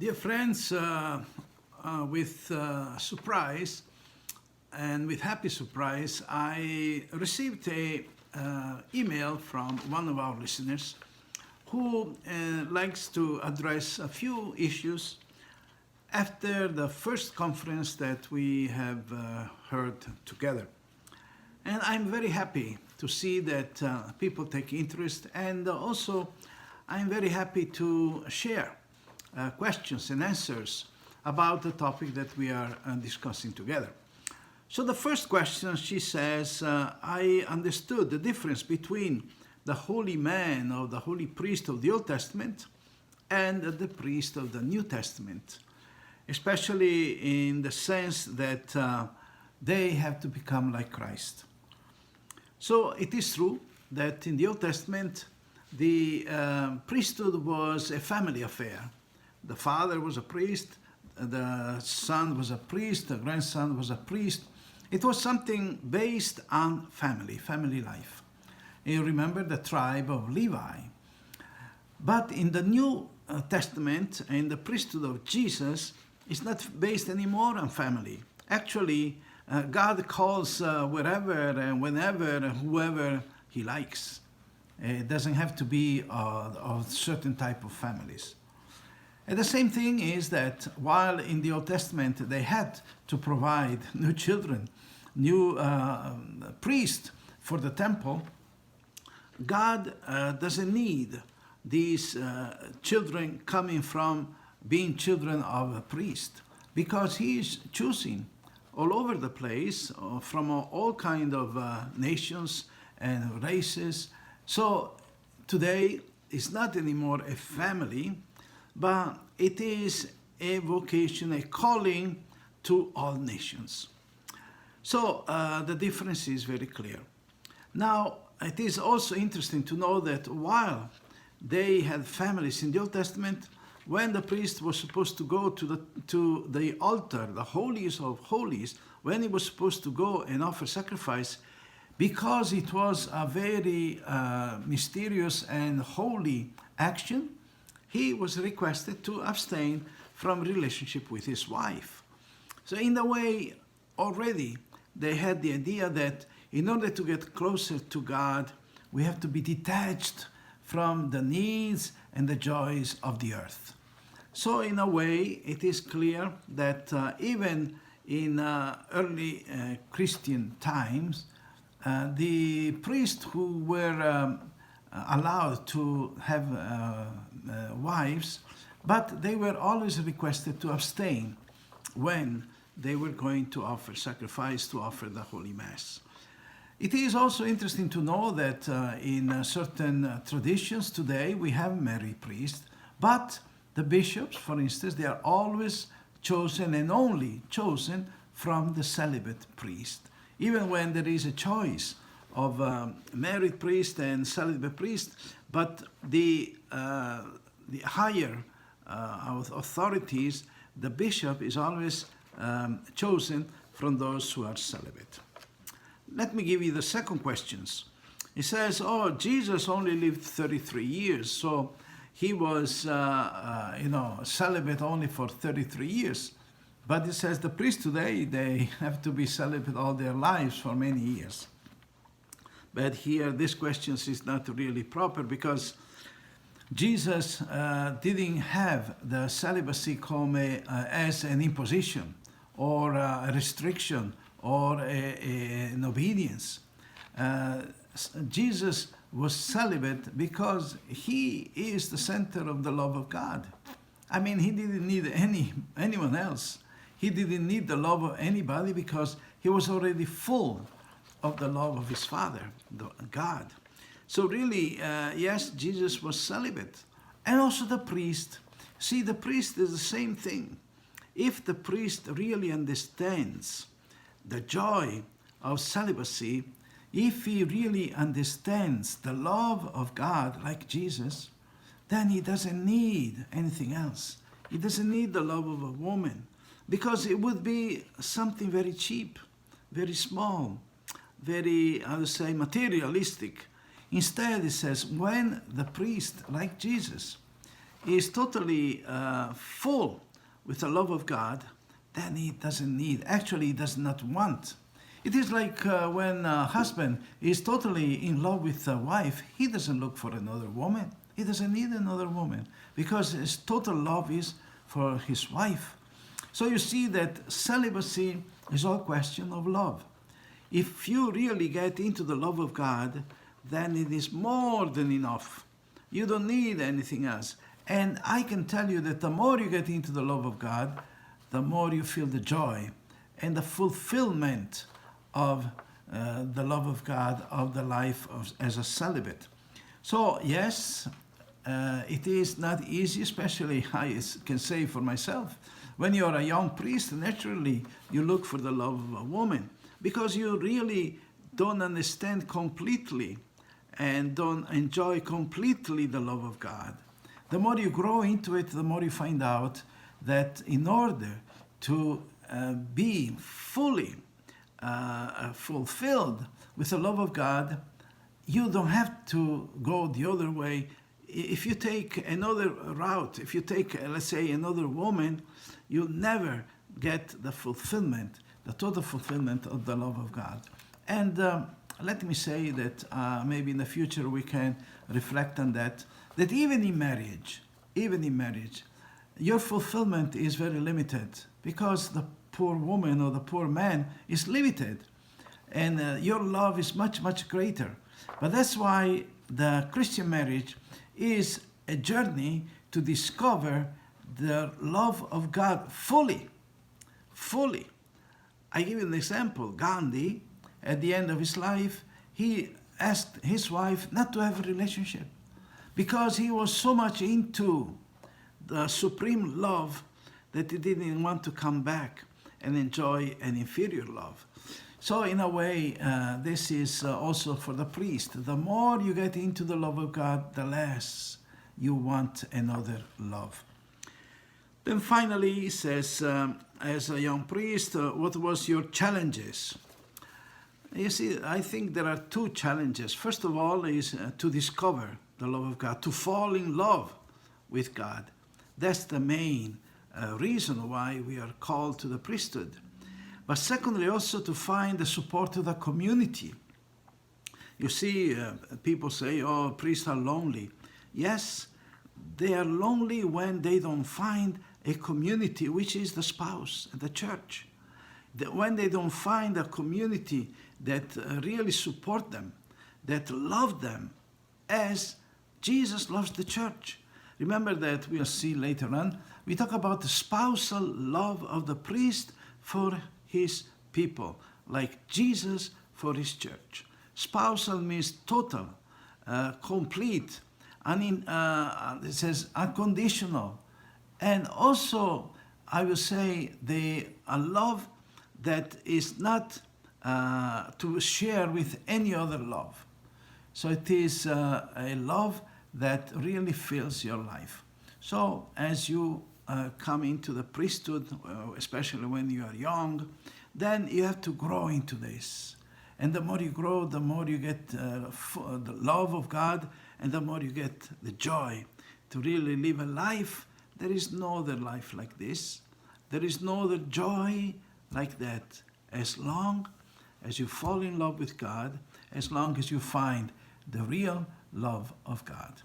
Dear friends, with surprise and with happy surprise, I received a email from one of our listeners who likes to address a few issues after the first conference that we have heard together. And I'm very happy to see that people take interest, and also I'm very happy to share questions and answers about the topic that we are discussing together. So the first question, she says, I understood the difference between the holy man or the holy priest of the Old Testament and the priest of the New Testament, especially in the sense that they have to become like Christ. So it is true that in the Old Testament, the priesthood was a family affair. The father was a priest, the son was a priest, the grandson was a priest. It was something based on family life. You remember the tribe of Levi. But in the New Testament, in the priesthood of Jesus, it's not based anymore on family. Actually, God calls wherever and whenever, whoever he likes. It doesn't have to be of certain type of families. And the same thing is that while in the Old Testament they had to provide new children, new priests for the temple, God doesn't need these children coming from being children of a priest, because he is choosing all over the place from all kind of nations and races. So today it's not anymore a family, but it is a vocation, a calling to all nations. So the difference is very clear. Now, it is also interesting to know that while they had families in the Old Testament, when the priest was supposed to go to the altar, the holiest of holies, when he was supposed to go and offer sacrifice, because it was a very mysterious and holy action, he was requested to abstain from relationship with his wife. So in a way, already they had the idea that in order to get closer to God, we have to be detached from the needs and the joys of the earth. So in a way, it is clear that even in early Christian times, the priests who were allowed to have wives, but they were always requested to abstain when they were going to offer sacrifice, to offer the Holy Mass. It is also interesting to know that in certain traditions today we have married priests, but the bishops, for instance, they are always chosen and only chosen from the celibate priest. Even when there is a choice of married priest and celibate priest, but the higher authorities, the bishop is always chosen from those who are celibate. Let me give you the second questions. It says, Jesus only lived 33 years, so he was, celibate only for 33 years. But it says the priests today, they have to be celibate all their lives for many years. But here, this question is not really proper, because Jesus didn't have the celibacy come as an imposition or a restriction or an obedience. Jesus was celibate because he is the center of the love of God. I mean, he didn't need anyone else. He didn't need the love of anybody, because he was already full of the love of his Father, God. So really, yes, Jesus was celibate. And also the priest. See, the priest is the same thing. If the priest really understands the joy of celibacy, if he really understands the love of God like Jesus, then he doesn't need anything else. He doesn't need the love of a woman, because it would be something very cheap, very small, very, I would say, materialistic. Instead, it says, when the priest, like Jesus, is totally full with the love of God, then he doesn't need, actually he does not want. It is like when a husband is totally in love with a wife, he doesn't look for another woman. He doesn't need another woman because his total love is for his wife. So you see that celibacy is all question of love. If you really get into the love of God, then it is more than enough. You don't need anything else. And I can tell you that the more you get into the love of God, the more you feel the joy and the fulfillment of the love of God, of the life as a celibate. So yes, it is not easy, especially I can say for myself. When you're a young priest, naturally you look for the love of a woman because you really don't understand completely and don't enjoy completely the love of God. The more you grow into it, the more you find out that in order to be fully fulfilled with the love of God, you don't have to go the other way. If you take another route, if you take, let's say, another woman, you'll never get the fulfillment, the total fulfillment of the love of God. And let me say that maybe in the future we can reflect on that even in marriage, your fulfillment is very limited because the poor woman or the poor man is limited. And your love is much, much greater. But that's why the Christian marriage is a journey to discover the love of God fully. Fully. I give you an example. Gandhi, at the end of his life, he asked his wife not to have a relationship because he was so much into the supreme love that he didn't want to come back and enjoy an inferior love. So in a way, this is also for the priest. The more you get into the love of God, the less you want another love. Then finally, he says, as a young priest, what was your challenges? You see, I think there are two challenges. First of all is to discover the love of God, to fall in love with God. That's the main reason why we are called to the priesthood. But secondly, also to find the support of the community. You see, people say, oh, priests are lonely. Yes, they are lonely when they don't find a community, which is the spouse, the church. When they don't find a community that really support them, that love them as Jesus loves the church. Remember that we'll see later on, we talk about the spousal love of the priest for his people, like Jesus for his church. Spousal means total, complete, and it says unconditional. And also, I will say, a love that is not to share with any other love. So it is a love that really fills your life. So as you come into the priesthood, especially when you are young, then you have to grow into this. And the more you grow, the more you get the love of God, and the more you get the joy to really live a life. There is no other life like this. There is no other joy like that. As long as you fall in love with God, as long as you find the real love of God.